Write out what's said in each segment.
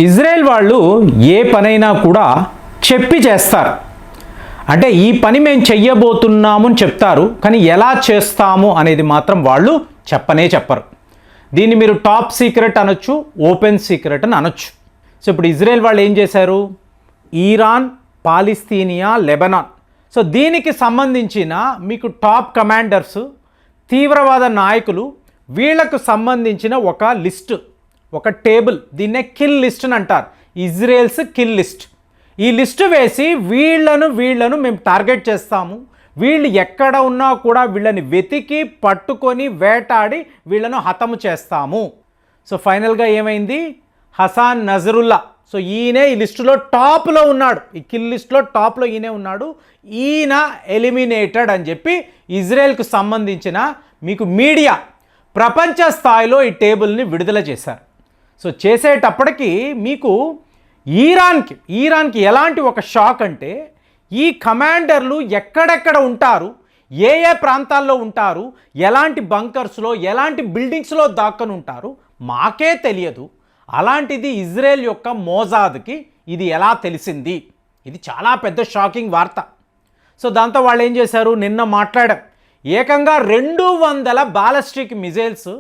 Israel వాళ్ళు ఏ పనైనా కూడా చెప్పి చేస్తారు. అంటే ఈ పని మేము చెయ్యబోతున్నాము అని చెప్తారు, కానీ ఎలా చేస్తాము అనేది మాత్రం వాళ్ళు చెప్పరు. దీన్ని మీరు టాప్ సీక్రెట్ అనొచ్చు, ఓపెన్ సీక్రెట్ అని అనొచ్చు. సో ఇప్పుడు ఇజ్రాయెల్ వాళ్ళు ఏం చేశారు, ఇరాన్, పాలిస్తీనియా, లెబనాన్, సో దీనికి సంబంధించిన మీకు టాప్ కమాండర్స్, తీవ్రవాద నాయకులు, వీళ్లకు సంబంధించిన ఒక లిస్ట్, ఒక టేబుల్, దీన్నే కిల్ లిస్ట్ అని అంటారు. Israel's kill list. ఈ లిస్టు వేసి వీళ్ళను మేము టార్గెట్ చేస్తాము, వీళ్ళు ఎక్కడ ఉన్నా కూడా వీళ్ళని వెతికి పట్టుకొని వేటాడి వీళ్ళను హతము చేస్తాము. సో ఫైనల్గా ఏమైంది, హసాన్ నజరుల్లా, సో ఈయనే ఈ లిస్టులో టాప్లో ఉన్నాడు, ఈ కిల్ లిస్టులో టాప్లో ఈయనే ఉన్నాడు. ఈయన ఎలిమినేటెడ్ అని చెప్పి ఇజ్రాయెల్కు సంబంధించిన మీకు మీడియా ప్రపంచ స్థాయిలో ఈ టేబుల్ని విడుదల చేశారు. సో చేసేటప్పటికి మీకు ఇరాన్కి ఎలాంటి ఒక షాక్ అంటే, ఈ కమాండర్లు ఎక్కడెక్కడ ఉంటారు, ఏ ప్రాంతాల్లో ఉంటారు, ఎలాంటి బంకర్స్లో, ఎలాంటి బిల్డింగ్స్లో దాక్కని ఉంటారు మాకే తెలియదు. అలాంటిది ఇజ్రాయెల్ యొక్క మోజాద్కి ఇది ఎలా తెలిసింది? ఇది చాలా పెద్ద షాకింగ్ వార్త. సో దాంతో వాళ్ళు ఏం చేశారు, నిన్న మాట్లాడాం, ఏకంగా 200 బాలిస్టిక్ మిజైల్స్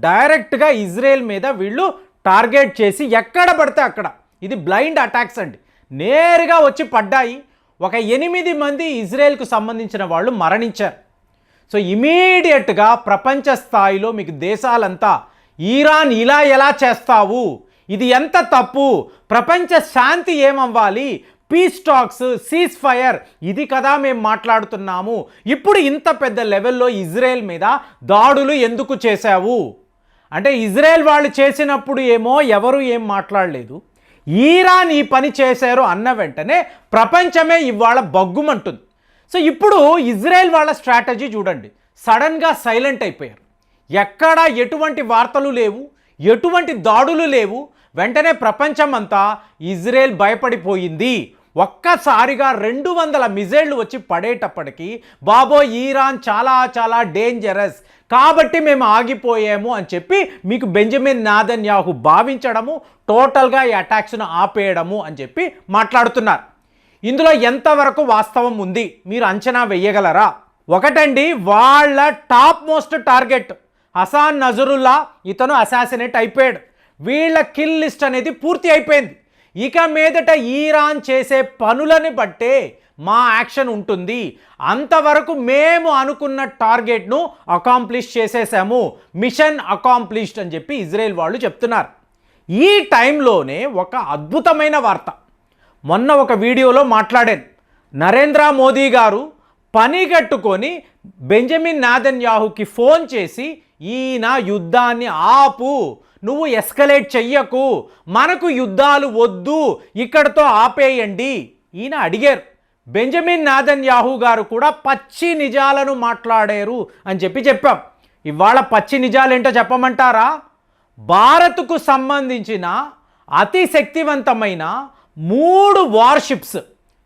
డైరెక్ట్గా ఇజ్రాయెల్ మీద వీళ్ళు టార్గెట్ చేసి ఎక్కడ పడితే అక్కడ, ఇది బ్లైండ్ అటాక్స్ అండి, నేరుగా వచ్చి పడ్డాయి. ఒక 8 మంది ఇజ్రాయెల్కు సంబంధించిన వాళ్ళు మరణించారు. సో ఇమీడియట్గా ప్రపంచ స్థాయిలో మీకు దేశాలంతా, ఇరాన్ ఇలా ఎలా చేస్తావు, ఇది ఎంత తప్పు, ప్రపంచ శాంతి ఏమవ్వాలి, పీస్ టాక్స్, సీజ్ ఫైర్, ఇది కదా మేము మాట్లాడుతున్నాము, ఇప్పుడు ఇంత పెద్ద లెవెల్లో ఇజ్రాయెల్ మీద దాడులు ఎందుకు చేశావు అంటే, ఇజ్రాయెల్ వాళ్ళు చేసినప్పుడు ఏమో ఎవరు ఏం మాట్లాడలేదు, ఇరాన్ ఈ పని చేశారు అన్న వెంటనే ప్రపంచమే ఇవాళ బగ్గుమంటుంది. సో ఇప్పుడు ఇజ్రాయెల్ వాళ్ళ స్ట్రాటజీ చూడండి, సడన్గా సైలెంట్ అయిపోయారు, ఎక్కడ ఎటువంటి వార్తలు లేవు, ఎటువంటి దాడులు లేవు. వెంటనే ప్రపంచం అంతా ఇజ్రాయెల్ భయపడిపోయింది. ఒక్కసారిగా 200 మిజైళ్ళు వచ్చి పడేటప్పటికి, బాబో ఇరాన్ చాలా చాలా డేంజరస్ కాబట్టి మేము ఆగిపోయాము అని చెప్పి మీకు బెంజమిన్ నెతన్యాహు భావించడము, టోటల్గా ఈ అటాక్స్ను ఆపేయడము అని చెప్పి మాట్లాడుతున్నారు. ఇందులో ఎంతవరకు వాస్తవం ఉంది మీరు అంచనా వేయగలరా? ఒకటండి, వాళ్ళ top most target Hassan Nazrullah, ఇతను అసాసినేట్ అయిపోయాడు, వీళ్ళ కిల్ లిస్ట్ అనేది పూర్తి అయిపోయింది. ఇక మీదట ఇరాన్ చేసే పనులని బట్టే మా యాక్షన్ ఉంటుంది, అంతవరకు మేము అనుకున్న టార్గెట్ను అకాంప్లిష్ చేసేసాము, మిషన్ అకాంప్లిష్డ్ అని చెప్పి ఇజ్రాయెల్ వాళ్ళు చెప్తున్నారు. ఈ టైంలోనే ఒక అద్భుతమైన వార్త, మొన్న ఒక వీడియోలో మాట్లాడాను, నరేంద్ర మోదీ గారు పని కట్టుకొని బెంజమిన్ నెతన్యాహుకి ఫోన్ చేసి, ఈయన యుద్ధాన్ని ఆపు, నువ్వు ఎస్కలేట్ చెయ్యకు, మనకు యుద్ధాలు వద్దు, ఇక్కడతో ఆపేయండి ఈయన అడిగారు. బెంజమిన్ నెతన్యాహు గారు కూడా పచ్చి నిజాలను మాట్లాడారు అని చెప్పాం. ఇవాళ పచ్చి నిజాలేంటో చెప్పమంటారా? భారత్కు సంబంధించిన అతి శక్తివంతమైన 3 వార్షిప్స్,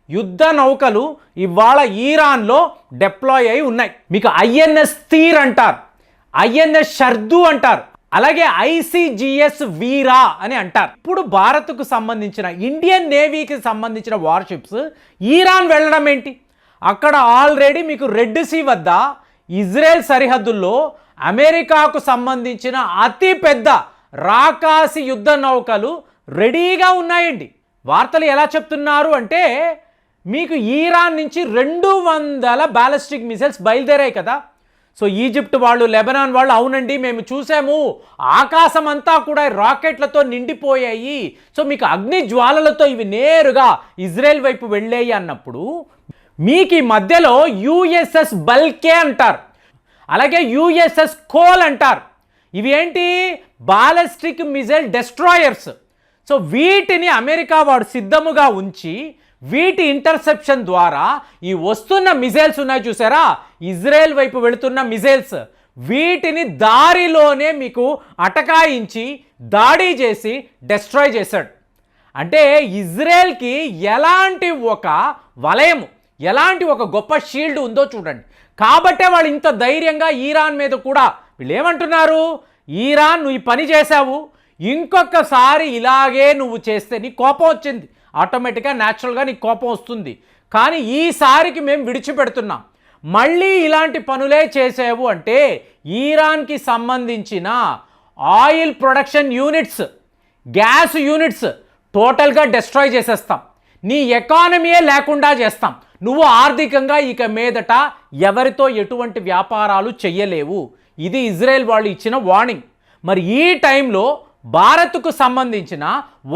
యుద్ధ నౌకలు ఇవాళ ఇరాన్లో డిప్లాయ్ అయి ఉన్నాయి. మీకు ఐఎన్ఎస్ తీర్ అంటారు, ఐఎన్ఎస్ షర్దు అంటారు, అలాగే ఐసిజిఎస్ వీరా అని అంటారు. ఇప్పుడు భారత్కు సంబంధించిన, ఇండియన్ నేవీకి సంబంధించిన వార్షిప్స్ ఇరాన్ వెళ్ళడం ఏంటి? అక్కడ ఆల్రెడీ మీకు రెడ్ సీ వద్ద ఇజ్రాయెల్ సరిహద్దుల్లో అమెరికాకు సంబంధించిన అతి పెద్ద రాకాసి యుద్ధ నౌకలు రెడీగా ఉన్నాయండి. వార్తలు ఎలా చెప్తున్నారు అంటే, మీకు ఇరాన్ నుంచి 200 బాలిస్టిక్ మిసైల్స్ బయలుదేరాయి కదా. సో ఈజిప్ట్ వాళ్ళు, లెబనాన్ వాళ్ళు, అవునండి మేము చూసాము, ఆకాశం అంతా కూడా రాకెట్లతో నిండిపోయాయి, సో మీకు అగ్ని జ్వాలలతో ఇవి నేరుగా ఇజ్రాయెల్ వైపు వెళ్ళాయి అన్నప్పుడు, మీకు ఈ మధ్యలో యుఎస్ఎస్ బల్కే అంటారు, అలాగే యుఎస్ఎస్ కోల్ అంటారు, ఇవి ఏంటి, బాలిస్టిక్ మిసైల్ డెస్ట్రాయర్స్. సో వీటిని అమెరికా వాడు సిద్ధముగా ఉంచి, వీటి ఇంటర్సెప్షన్ ద్వారా ఈ వస్తున్న మిజైల్స్ ఉన్నాయి చూసారా, ఇజ్రాయెల్ వైపు వెళుతున్న మిజైల్స్, వీటిని దారిలోనే మీకు అటకాయించి దాడి చేసి డెస్ట్రాయ్ చేశాడు. అంటే ఇజ్రాయెల్కి ఎలాంటి ఒక వలయము, ఎలాంటి ఒక గొప్ప షీల్డ్ ఉందో చూడండి. కాబట్టే వాళ్ళు ఇంత ధైర్యంగా ఇరాన్ మీద కూడా వీళ్ళు ఏమంటున్నారు, ఇరాన్ నువ్వు ఈ పని చేశావు, ఇంకొకసారి ఇలాగే నువ్వు చేస్తే నీ కోపం వచ్చింది, ఆటోమేటిక్గా న్యాచురల్గా నీకు కోపం వస్తుంది. కానీ ఈసారికి మేము విడిచిపెడుతున్నాం. మళ్ళీ ఇలాంటి పనులే చేసావు అంటే ఇరాన్కి సంబంధించిన oil production units, gas units టోటల్గా డిస్ట్రాయ్ చేసేస్తాం. నీ ఎకానమీయే లేకుండా చేస్తాం. నువ్వు ఆర్థికంగా ఇక మీదట ఎవరితో ఎటువంటి వ్యాపారాలు చెయ్యలేవు. ఇది ఇజ్రాయెల్ వాళ్ళు ఇచ్చిన వార్నింగ్. మరి ఈ టైంలో భారత్కు సంబంధించిన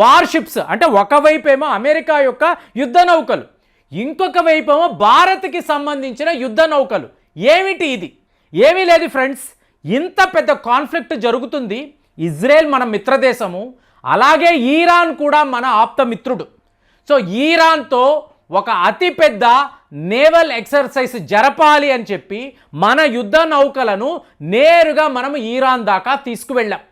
వార్షిప్స్, అంటే ఒకవైపేమో అమెరికా యొక్క యుద్ధ నౌకలు, ఇంకొక వైపేమో భారత్కి సంబంధించిన యుద్ధ నౌకలు. ఏమిటి ఇది? ఏమీ లేదు ఫ్రెండ్స్, ఇంత పెద్ద కాన్ఫ్లిక్ట్ జరుగుతుంది. ఇజ్రాయెల్ మన మిత్రదేశము, అలాగే ఈరాన్ కూడా మన ఆప్తమిత్రుడు. సో ఈరాన్తో ఒక అతిపెద్ద నేవల్ ఎక్సర్సైజ్ జరపాలి అని చెప్పి మన యుద్ధ నౌకలను నేరుగా మనం ఈరాన్ దాకా తీసుకువెళ్ళాం.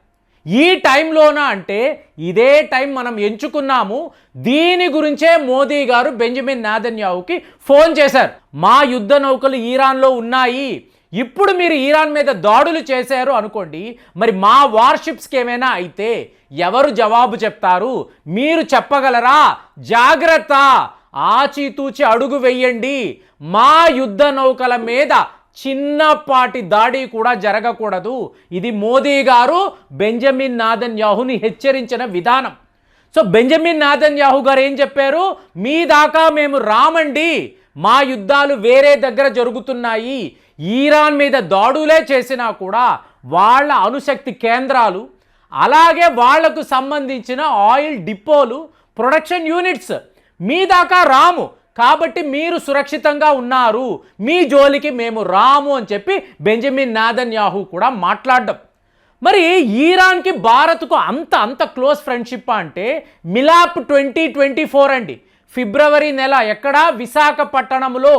ఈ టైంలోన అంటే ఇదే టైం మనం ఎంచుకున్నాము. దీని గురించే మోదీ గారు బెంజమిన్ నెతన్యాహుకి ఫోన్ చేశారు. మా యుద్ధ నౌకలు ఈరాన్లో ఉన్నాయి, ఇప్పుడు మీరు ఈరాన్ మీద దాడులు చేశారు అనుకోండి, మరి మా వార్షిప్స్కి ఏమైనా అయితే ఎవరు జవాబు చెప్తారు? మీరు చెప్పగలరా? జాగ్రత్త, ఆచితూచి అడుగు వెయ్యండి. మా యుద్ధ నౌకల మీద చిన్నపాటి దాడి కూడా జరగకూడదు. ఇది మోదీ గారు బెంజమిన్ నెతన్యాహుని హెచ్చరించిన విధానం. సో బెంజమిన్ నెతన్యాహు గారు ఏం చెప్పారు? మీ దాకా మేము రామండి, మా యుద్ధాలు వేరే దగ్గర జరుగుతున్నాయి. ఈరాన్ మీద దాడులే చేసినా కూడా వాళ్ళ అణుశక్తి కేంద్రాలు, అలాగే వాళ్లకు సంబంధించిన ఆయిల్ డిపోలు, ప్రొడక్షన్ యూనిట్స్ మీ దాకా రాము, కాబట్టి మీరు సురక్షితంగా ఉన్నారు, మీ జోలికి మేము రాము అని చెప్పి బెంజమిన్ నెతన్యాహు కూడా మాట్లాడడం. మరి ఈరాన్కి భారత్కు అంత క్లోజ్ ఫ్రెండ్షిప్ అంటే మిలాప్ 2024 అండి. ఫిబ్రవరి నెల ఎక్కడ? విశాఖపట్నంలో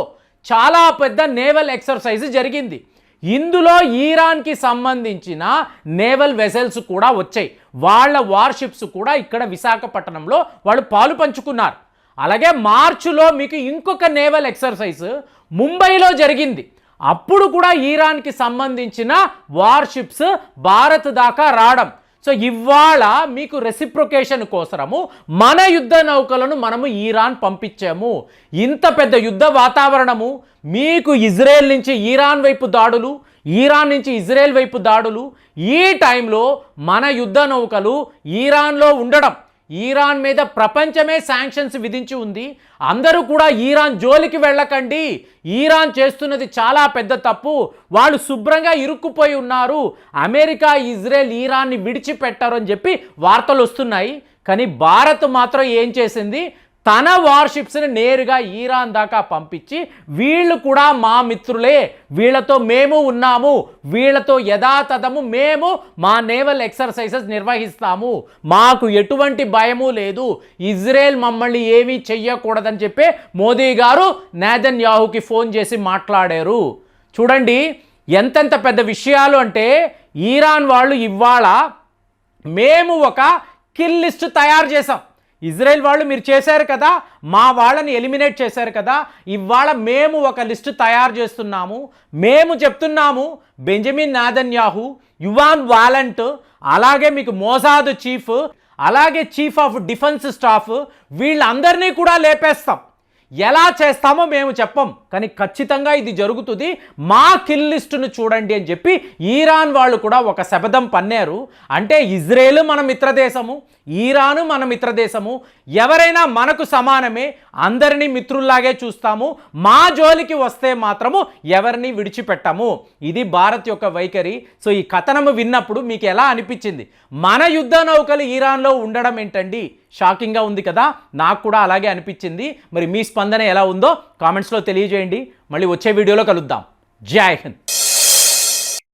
చాలా పెద్ద నేవల్ ఎక్సర్సైజ్ జరిగింది. ఇందులో ఈరాన్కి సంబంధించిన నేవల్ వెసల్స్ కూడా వచ్చాయి. వాళ్ళ వార్షిప్స్ కూడా ఇక్కడ విశాఖపట్నంలో వాళ్ళు పాలు పంచుకున్నారు. అలాగే మార్చిలో మీకు ఇంకొక నేవల్ ఎక్సర్సైజ్ ముంబైలో జరిగింది. అప్పుడు కూడా ఈరాన్కి సంబంధించిన వార్షిప్స్ భారత్ దాకా రావడం. సో ఇవాళ మీకు రెసిప్రొకేషన్ కోసము మన యుద్ధ నౌకలను మనము ఈరాన్ పంపించాము. ఇంత పెద్ద యుద్ధ వాతావరణము, మీకు ఇజ్రాయెల్ నుంచి ఈరాన్ వైపు దాడులు, ఈరాన్ నుంచి ఇజ్రాయెల్ వైపు దాడులు, ఈ టైంలో మన యుద్ధ నౌకలు ఈరాన్లో ఉండడం, ఈరాన్ మీద ప్రపంచమే శాంక్షన్స్ విధించి ఉంది. అందరూ కూడా ఈరాన్ జోలికి వెళ్ళకండి, ఈరాన్ చేస్తున్నది చాలా పెద్ద తప్పు, వాళ్ళు శుభ్రంగా ఇరుక్కుపోయి ఉన్నారు, అమెరికా ఇజ్రాయెల్ ఈరాన్ని విడిచిపెట్టారు అని చెప్పి వార్తలు వస్తున్నాయి. కానీ భారత్ మాత్రం ఏం చేసింది? తన వార్షిప్స్ని నేరుగా ఈరాన్ దాకా పంపించి వీళ్ళు కూడా మా మిత్రులే, వీళ్ళతో మేము ఉన్నాము, వీళ్ళతో యథాతథము మేము మా నేవల్ ఎక్సర్సైజెస్ నిర్వహిస్తాము, మాకు ఎటువంటి భయము లేదు, ఇజ్రాయెల్ మమ్మల్ని ఏమీ చెయ్యకూడదని చెప్పి మోదీ గారు నెతన్యాహుకి ఫోన్ చేసి మాట్లాడారు. చూడండి ఎంతెంత పెద్ద విషయాలు అంటే, ఈరాన్ వాళ్ళు ఇవాళ మేము ఒక కిల్ లిస్ట్ తయారు చేసాం, ఇజ్రాయెల్ వాళ్ళు మీరు చేశారు కదా, మా వాళ్ళని ఎలిమినేట్ చేశారు కదా, ఇవాళ మేము ఒక లిస్టు తయారు చేస్తున్నాము, మేము చెప్తున్నాము బెంజమిన్ నెతన్యాహు, యువాన్ వాలంట్, అలాగే మీకు మోసాద్ చీఫ్, అలాగే చీఫ్ ఆఫ్ డిఫెన్స్ స్టాఫ్, వీళ్ళందరినీ కూడా లేపేస్తాం. ఎలా చేస్తామో మేము చెప్పం, కానీ ఖచ్చితంగా ఇది జరుగుతుంది, మా కిల్ లిస్టును చూడండి అని చెప్పి ఈరాన్ వాళ్ళు కూడా ఒక శపథం పన్నారు. అంటే ఇజ్రాయెల్ మన మిత్రదేశము, ఈరాను మన మిత్రదేశము, ఎవరైనా మనకు సమానమే, అందరినీ మిత్రుల్లాగే చూస్తాము, మా జోలికి వస్తే మాత్రము ఎవరిని విడిచిపెట్టము. ఇది భారత్ యొక్క వైఖరి. సో ఈ కథనము విన్నప్పుడు మీకు ఎలా అనిపించింది? మన యుద్ధ నౌకలు ఈరాన్లో ఉండడం ఏంటండి? షాకింగ్గా ఉంది కదా, నాకు కూడా అలాగే అనిపించింది. మరి మీ స్పందన ఎలా ఉందో కామెంట్స్లో తెలియజేయండి. మళ్ళీ వచ్చే వీడియోలో కలుద్దాం. జై హింద్.